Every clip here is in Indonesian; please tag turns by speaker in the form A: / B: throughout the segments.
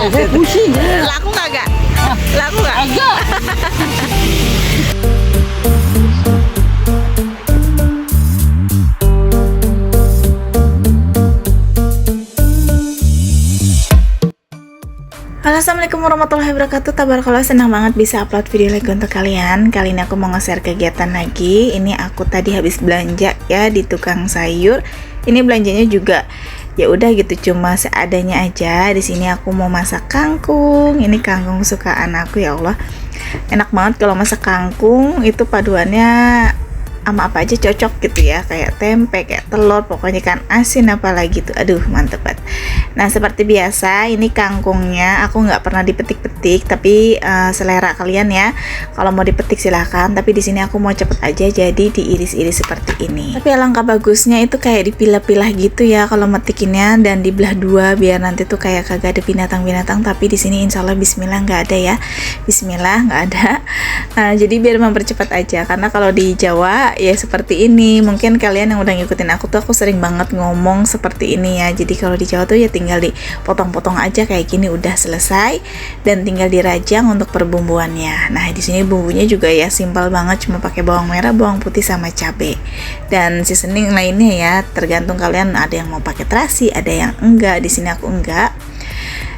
A: Saya pusing.
B: Laku nggak? Laku nggak?
A: Agak.
B: Halo, assalamualaikum warahmatullahi wabarakatuh. Tabarakallah, senang banget bisa upload video lagi untuk kalian. Kali ini aku mau nge-share kegiatan lagi. Ini aku tadi habis belanja ya di tukang sayur. Ini belanjanya juga ya udah gitu, cuma seadanya aja. Di sini aku mau masak kangkung. Ini kangkung kesukaan aku, ya Allah. Enak banget kalau masak kangkung, itu paduannya sama apa aja cocok gitu ya, kayak tempe, kayak telur, pokoknya ikan asin apalagi tuh, aduh mantep banget. Nah, seperti biasa ini kangkungnya aku nggak pernah dipetik-petik, tapi selera kalian ya, kalau mau dipetik silahkan, tapi di sini aku mau cepet aja jadi diiris-iris seperti ini. Tapi alangkah bagusnya itu kayak dipilah-pilah gitu ya kalau metikinnya, dan dibelah dua biar nanti tuh kayak kagak ada binatang-binatang. Tapi di sini insya Allah Bismillah nggak ada ya, Bismillah nggak ada. Jadi biar mempercepat aja, karena kalau di Jawa ya seperti ini, mungkin kalian yang udah ngikutin aku tuh, aku sering banget ngomong seperti ini ya. Jadi kalau di Jawa tuh ya tinggal dipotong-potong aja kayak gini, udah selesai, dan tinggal dirajang untuk perbumbuannya. Nah, di sini bumbunya juga ya simpel banget, cuma pakai bawang merah, bawang putih sama cabai, dan seasoning lainnya ya tergantung kalian, ada yang mau pakai terasi, ada yang enggak. Di sini aku enggak.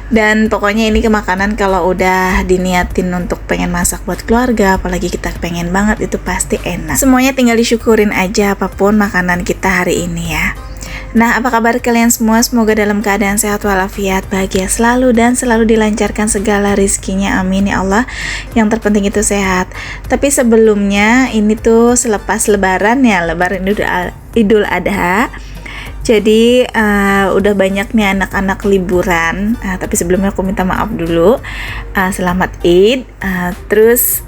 B: Dan pokoknya ini makanan kalau udah diniatin untuk pengen masak buat keluarga, apalagi kita pengen banget, itu pasti enak. Semuanya tinggal disyukurin aja apapun makanan kita hari ini ya. Nah, apa kabar kalian semua? Semoga dalam keadaan sehat walafiat, bahagia selalu, dan selalu dilancarkan segala rizkinya, amin ya Allah. Yang terpenting itu sehat. Tapi sebelumnya, ini tuh selepas lebaran ya, lebaran Idul Adha. Jadi udah banyak nih anak-anak liburan, tapi sebelumnya aku minta maaf dulu. Selamat Id. Terus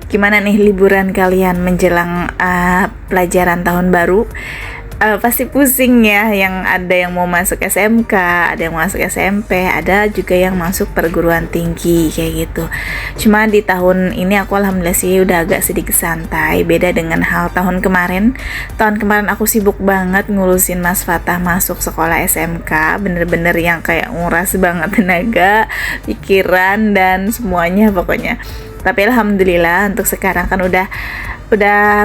B: gimana nih liburan kalian menjelang pelajaran tahun baru? Pasti pusing ya, yang ada yang mau masuk SMK, ada yang masuk SMP, ada juga yang masuk perguruan tinggi kayak gitu. Cuma di tahun ini aku alhamdulillah sih udah agak sedikit santai, beda dengan hal tahun kemarin. Tahun kemarin aku sibuk banget ngurusin Mas Fatah masuk sekolah SMK, bener-bener yang kayak nguras banget tenaga, pikiran, dan semuanya pokoknya. Tapi alhamdulillah untuk sekarang kan udah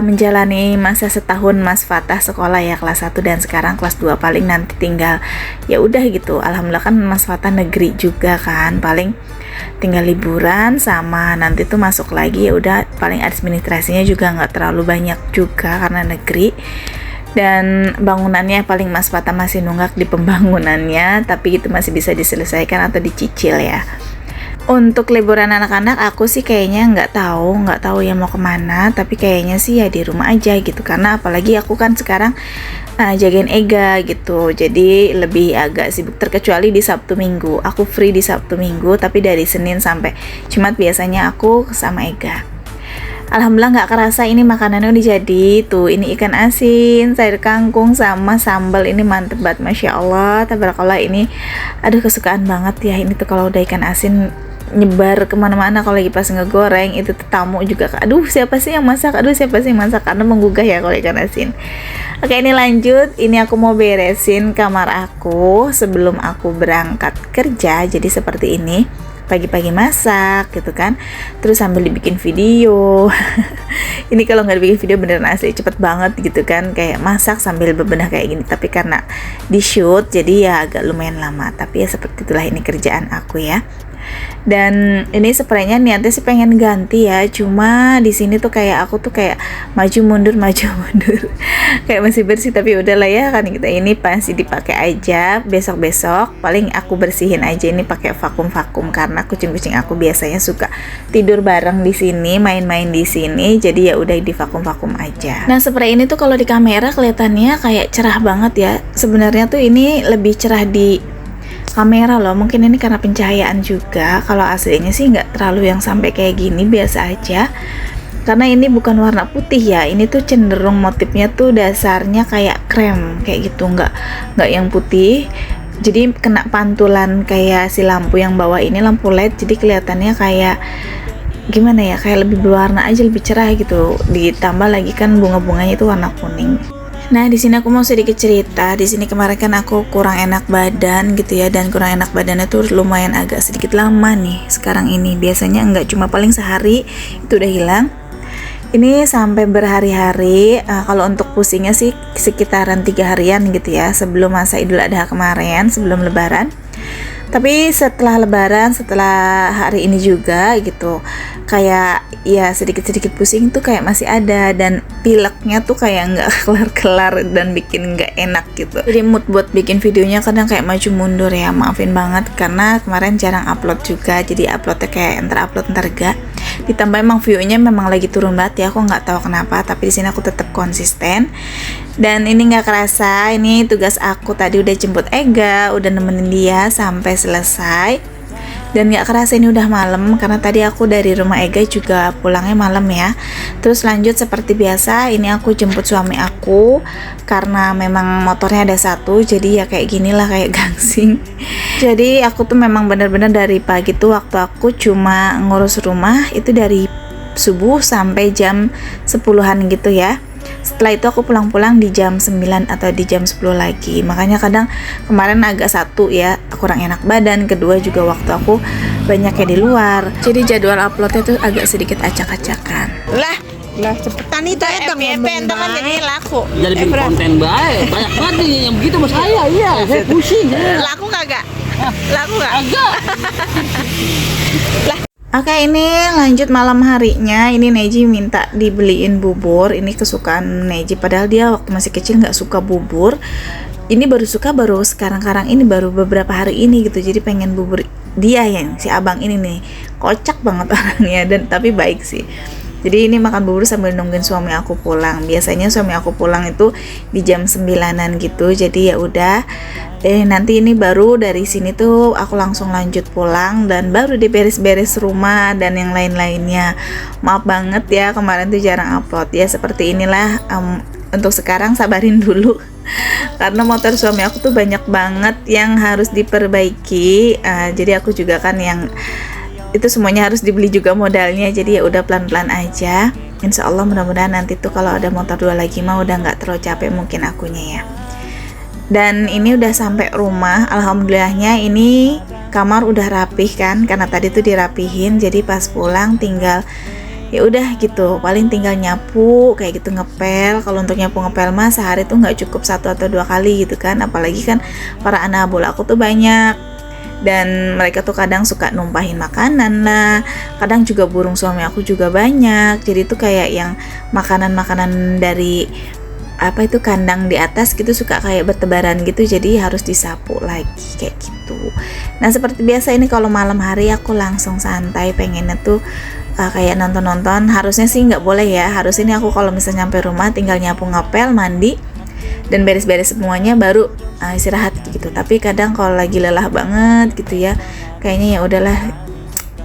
B: menjalani masa setahun Mas Fatah sekolah ya, kelas 1 dan sekarang kelas 2, paling nanti tinggal ya udah gitu. Alhamdulillah kan Mas Fatah negeri juga kan, paling tinggal liburan sama nanti tuh masuk lagi, ya udah paling administrasinya juga nggak terlalu banyak juga karena negeri. Dan bangunannya paling Mas Fatah masih nunggak di pembangunannya, tapi itu masih bisa diselesaikan atau dicicil ya. Untuk liburan anak-anak aku sih kayaknya nggak tahu ya mau kemana, tapi kayaknya sih ya di rumah aja gitu, karena apalagi aku kan sekarang jagain Ega gitu, jadi lebih agak sibuk, terkecuali di Sabtu Minggu. Aku free di Sabtu Minggu, tapi dari Senin sampai Jumat biasanya aku sama Ega. Alhamdulillah nggak kerasa ini makanannya udah jadi tuh. Ini ikan asin, sayur kangkung, sama sambal. Ini mantep banget, Masya Allah, tabarakallah. Ini aduh kesukaan banget ya. Ini tuh kalau udah ikan asin nyebar kemana-mana. Kalau lagi pas ngegoreng itu tuh tamu juga, aduh siapa sih yang masak, karena menggugah ya kalau ikan asin. Oke, ini lanjut. Ini aku mau beresin kamar aku sebelum aku berangkat kerja. Jadi seperti ini, pagi-pagi masak gitu kan, terus sambil dibikin video. Ini kalau nggak dibikin video beneran asli cepet banget gitu kan, kayak masak sambil bebenah kayak gini. Tapi karena di shoot jadi ya agak lumayan lama, tapi ya seperti itulah ini kerjaan aku ya. Dan ini spraynya niatnya sih pengen ganti ya, cuma di sini tuh kayak aku tuh kayak maju mundur kayak masih bersih, tapi udahlah ya kan, kita ini pasti dipakai aja. Besok paling aku bersihin aja ini pakai vakum karena kucing-kucing aku biasanya suka tidur bareng di sini, main-main di sini, jadi ya udah di vakum aja. Nah, spray ini tuh kalau di kamera kelihatannya kayak cerah banget ya, sebenarnya tuh ini lebih cerah di kamera loh, mungkin ini karena pencahayaan juga. Kalau aslinya sih nggak terlalu yang sampai kayak gini, biasa aja, karena ini bukan warna putih ya, ini tuh cenderung motifnya tuh dasarnya kayak krem kayak gitu, nggak yang putih. Jadi kena pantulan kayak si lampu yang bawah ini, lampu LED, jadi kelihatannya kayak gimana ya, kayak lebih berwarna aja, lebih cerah gitu. Ditambah lagi kan bunga-bunganya itu warna kuning. Nah, di sini aku mau sedikit cerita. Di sini kemarin kan aku kurang enak badan gitu ya, dan kurang enak badannya tuh lumayan agak sedikit lama nih. Sekarang ini biasanya enggak cuma paling sehari itu udah hilang. Ini sampai berhari-hari. Kalau untuk pusingnya sih sekitaran 3 harian gitu ya, sebelum masa Idul Adha kemarin, sebelum Lebaran. Tapi setelah Lebaran, setelah hari ini juga gitu, kayak ya sedikit-sedikit pusing tuh kayak masih ada, dan pileknya tuh kayak nggak kelar-kelar dan bikin nggak enak gitu. Jadi mood buat bikin videonya kadang kayak maju mundur ya, maafin banget karena kemarin jarang upload juga, jadi uploadnya kayak entar upload entar enggak. Ditambah emang view-nya memang lagi turun banget ya, aku nggak tahu kenapa, tapi di sini aku tetap konsisten. Dan ini nggak kerasa, ini tugas aku tadi udah jemput Ega, udah nemenin dia sampai selesai. Dan nggak kerasa ini udah malam, karena tadi aku dari rumah Ega juga pulangnya malam ya. Terus lanjut seperti biasa, ini aku jemput suami aku, karena memang motornya ada satu, jadi ya kayak gini lah, kayak gangsing. Jadi aku tuh memang bener-bener dari pagi tuh waktu aku cuma ngurus rumah itu dari subuh sampai jam 10-an gitu ya. Setelah itu aku pulang-pulang di jam 9 atau di jam 10 lagi. Makanya kadang kemarin agak satu ya, kurang enak badan, kedua juga waktu aku banyaknya di luar. Jadi jadwal uploadnya tuh agak sedikit acak-acakan.
A: Lah cepetan itu ya dong ngomong
B: kan jadi laku.
C: Jadi bikin konten baik, banyak banget nih yang begitu sama saya, iya, saya pusing.
A: Laku kagak? Laku gak?
C: Agak.
B: Oke, ini lanjut malam harinya. Ini Neji minta dibeliin bubur. Ini kesukaan Neji, padahal dia waktu masih kecil nggak suka bubur. Ini baru suka baru sekarang-karang ini, baru beberapa hari ini gitu. Jadi pengen bubur dia yang si abang ini nih. Kocak banget orangnya, dan tapi baik sih. Jadi ini makan bubur sambil nungguin suami aku pulang. Biasanya suami aku pulang itu di jam 9-an gitu. Jadi ya udah, nanti ini baru dari sini tuh aku langsung lanjut pulang, dan baru diberes-beres rumah dan yang lain-lainnya. Maaf banget ya kemarin tuh jarang upload ya, seperti inilah. Untuk sekarang sabarin dulu karena motor suami aku tuh banyak banget yang harus diperbaiki. Jadi aku juga kan yang itu semuanya harus dibeli juga modalnya, jadi ya udah pelan-pelan aja. Insya Allah mudah-mudahan nanti tuh kalau ada motor 2 lagi mah udah nggak terlalu capek mungkin akunya ya. Dan ini udah sampai rumah, alhamdulillahnya ini kamar udah rapih kan, karena tadi tuh dirapihin, jadi pas pulang tinggal ya udah gitu, paling tinggal nyapu kayak gitu, ngepel. Kalau untuk nyapu ngepel mah sehari tuh nggak cukup 1 atau 2 kali gitu kan, apalagi kan para anak abul aku tuh banyak, dan mereka tuh kadang suka numpahin makanan lah, kadang juga burung suami aku juga banyak, jadi tuh kayak yang makanan-makanan dari apa itu kandang di atas gitu suka kayak bertebaran gitu, jadi harus disapu lagi kayak gitu. Nah seperti biasa ini kalau malam hari aku langsung santai, pengennya tuh kayak nonton-nonton. Harusnya sih nggak boleh ya, harus ini aku kalau misalnya nyampe rumah tinggal nyapu ngepel, mandi dan beres-beres semuanya baru istirahat gitu. Tapi kadang kalau lagi lelah banget gitu ya, kayaknya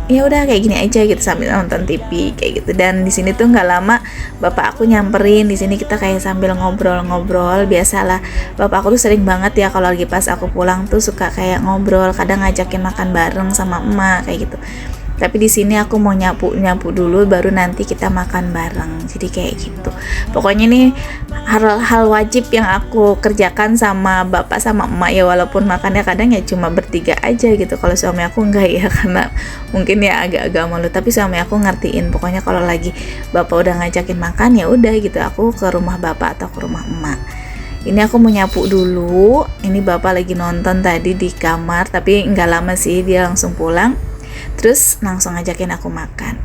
B: ya udah kayak gini aja gitu sambil nonton TV kayak gitu. Dan di sini tuh nggak lama bapak aku nyamperin. Di sini kita kayak sambil ngobrol-ngobrol. Biasalah bapak aku tuh sering banget ya kalau lagi pas aku pulang tuh suka kayak ngobrol, kadang ngajakin makan bareng sama emak kayak gitu. Tapi di sini aku mau nyapu dulu, baru nanti kita makan bareng. Jadi kayak gitu. Pokoknya ini hal wajib yang aku kerjakan sama bapak sama emak ya, walaupun makannya kadang ya cuma bertiga aja gitu. Kalau suami aku enggak ya, karena mungkin ya agak-agak malu. Tapi suami aku ngertiin. Pokoknya kalau lagi bapak udah ngajakin makan ya udah gitu, aku ke rumah bapak atau ke rumah emak. Ini aku mau nyapu dulu. Ini bapak lagi nonton tadi di kamar, tapi nggak lama sih dia langsung pulang. Terus langsung ngajakin aku makan.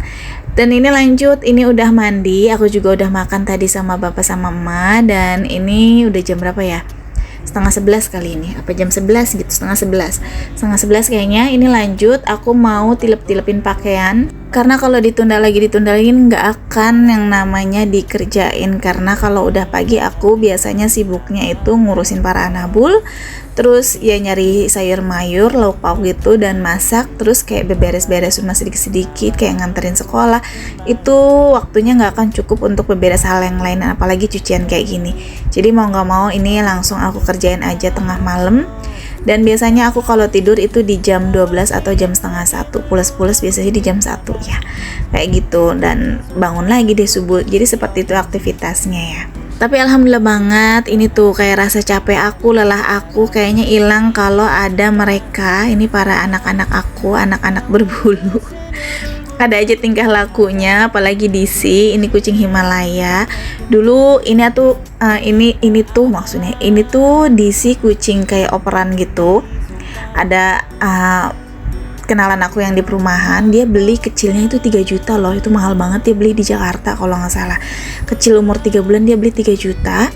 B: Dan ini lanjut, ini udah mandi, aku juga udah makan tadi sama bapak sama emak. Dan ini udah jam berapa ya? 10:30 kali ini, apa jam 11 gitu, 10:30 kayaknya. Ini lanjut, aku mau tilep-tilepin pakaian, karena kalau ditunda lagi nggak akan yang namanya dikerjain. Karena kalau udah pagi aku biasanya sibuknya itu ngurusin para anabul, terus ya nyari sayur mayur, lauk pauk gitu, dan masak, terus kayak beberes-beres rumah sedikit-sedikit, kayak nganterin sekolah. Itu waktunya nggak akan cukup untuk beberes hal yang lain, apalagi cucian kayak gini. Jadi mau nggak mau ini langsung aku kerjain aja tengah malam. Dan biasanya aku kalau tidur itu di jam 12 atau jam setengah 1, pulas-pulas biasanya di jam 1 ya, kayak gitu. Dan bangun lagi deh subuh, jadi seperti itu aktivitasnya ya. Tapi alhamdulillah banget, ini tuh kayak rasa capek aku, lelah aku kayaknya hilang kalau ada mereka. Ini para anak-anak aku, anak-anak berbulu. Ada aja tingkah lakunya, apalagi DC. Ini kucing Himalaya. Dulu ini tuh maksudnya ini tuh DC kucing kayak operan gitu. Ada kenalan aku yang di perumahan, dia beli kecilnya itu 3 juta loh, itu mahal banget. Dia beli di Jakarta kalau nggak salah, kecil umur 3 bulan dia beli 3 juta.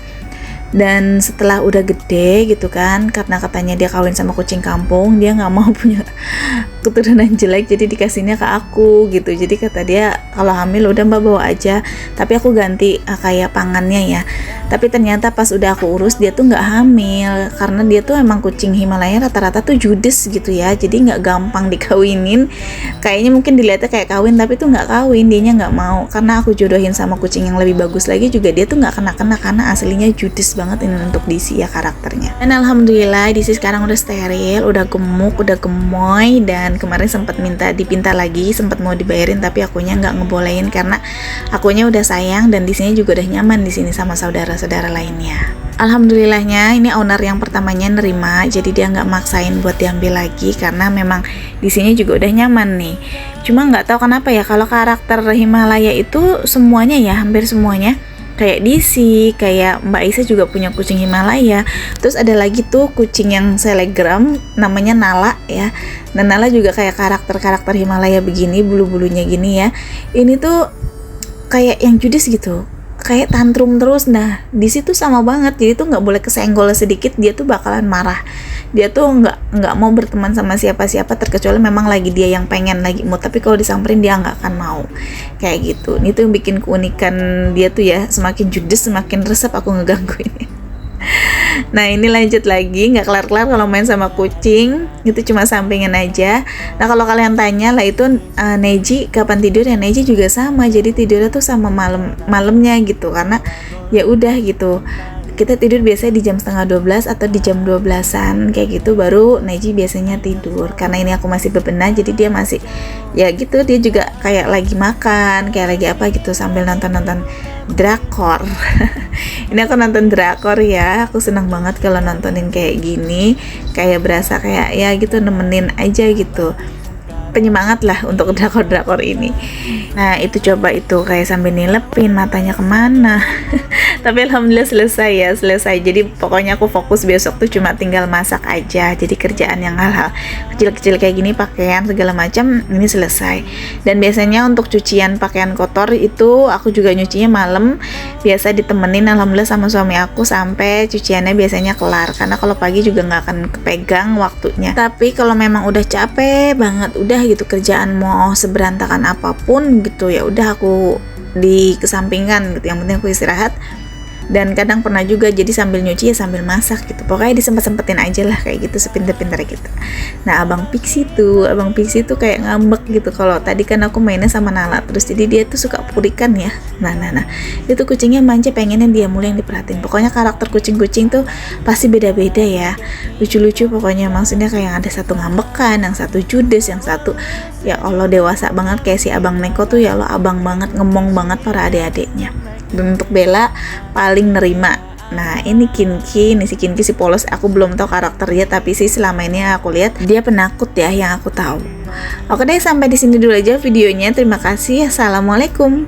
B: Dan setelah udah gede gitu kan, karena katanya dia kawin sama kucing kampung, dia nggak mau punya keturunan jelek, jadi dikasihnya ke aku gitu. Jadi kata dia kalau hamil udah mbak bawa aja, tapi aku ganti kayak pangannya ya. Tapi ternyata pas udah aku urus dia tuh nggak hamil, karena dia tuh emang kucing Himalaya rata-rata tuh judes gitu ya, jadi nggak gampang dikawinin. Kayaknya mungkin dilihatnya kayak kawin, tapi tuh nggak kawin, dianya nggak mau. Karena aku jodohin sama kucing yang lebih bagus lagi juga, dia tuh nggak kena-kena karena aslinya judes banget ini untuk DC ya karakternya. Dan alhamdulillah DC sekarang udah steril, udah gemuk, udah gemoy. Dan kemarin sempat minta dipinta lagi, sempat mau dibayarin tapi akunya nggak ngebolehin karena akunya udah sayang dan DC-nya juga udah nyaman di sini sama saudara-saudara lainnya. Alhamdulillahnya ini owner yang pertamanya nerima, jadi dia nggak maksain buat diambil lagi karena memang di sini juga udah nyaman nih. Cuma nggak tahu kenapa ya, kalau karakter Himalaya itu semuanya ya, hampir semuanya kayak DC, kayak Mbak Isa juga punya kucing Himalaya. Terus ada lagi tuh kucing yang selegram namanya Nala ya. Dan Nala juga kayak karakter Himalaya begini, bulu-bulunya gini ya. Ini tuh kayak yang judes gitu, kayak tantrum terus. Nah di situ sama banget, jadi tuh nggak boleh kesenggol sedikit dia tuh bakalan marah. Dia tuh nggak mau berteman sama siapa-siapa terkecuali memang lagi dia yang pengen lagi mood, tapi kalau disamperin dia nggak akan mau kayak gitu. Ini tuh yang bikin keunikan dia tuh ya, semakin judes semakin resep aku ngegangguin. Nah ini lanjut lagi, nggak kelar-kelar kalau main sama kucing, itu cuma sampingan aja. Nah kalau kalian tanya lah itu Neji kapan tidur ya, Neji juga sama, jadi tidurnya tuh sama malamnya gitu, karena ya udah gitu. Kita tidur biasanya di jam 11:30 atau di jam 12-an kayak gitu, baru Neji biasanya tidur. Karena ini aku masih bebenah, jadi dia masih ya gitu, dia juga kayak lagi makan, kayak lagi apa gitu sambil nonton drakor. Ini aku nonton drakor ya, aku senang banget kalau nontonin kayak gini, kayak berasa kayak ya gitu nemenin aja gitu, penyemangat lah untuk drakor-drakor ini. Nah itu coba itu kayak sambil nilepin matanya kemana. Tapi alhamdulillah selesai. Jadi pokoknya aku fokus besok tuh cuma tinggal masak aja. Jadi kerjaan yang hal-hal kecil-kecil kayak gini, pakaian segala macam ini selesai. Dan biasanya untuk cucian pakaian kotor itu aku juga nyucinya malam. Biasa ditemenin alhamdulillah sama suami aku sampai cuciannya biasanya kelar. Karena kalau pagi juga nggak akan kepegang waktunya. Tapi kalau memang udah capek banget, udah gitu kerjaan mau seberantakan apapun gitu, ya udah aku dikesampingkan gitu. Yang penting aku istirahat. Dan kadang pernah juga jadi sambil nyuci ya sambil masak gitu, pokoknya disempet-sempetin aja lah kayak gitu, sepinter-pinter gitu. Nah abang Pixie tuh kayak ngambek gitu. Kalau tadi kan aku mainnya sama Nala terus, jadi dia tuh suka purikan ya. Nah itu kucingnya manja, pengennya dia mulai yang diperhatiin. Pokoknya karakter kucing-kucing tuh pasti beda-beda ya, lucu-lucu pokoknya. Maksudnya kayak ada satu ngambekan, yang satu judes, yang satu ya Allah dewasa banget kayak si abang Neko tuh ya Allah, abang banget, ngemong banget para adik-adiknya. Dan untuk Bella paling nerima. Nah ini Kinki, si polos, aku belum tahu karakternya, tapi sih selama ini aku lihat dia penakut ya yang aku tahu. Oke deh, sampai di sini dulu aja videonya. Terima kasih. Assalamualaikum.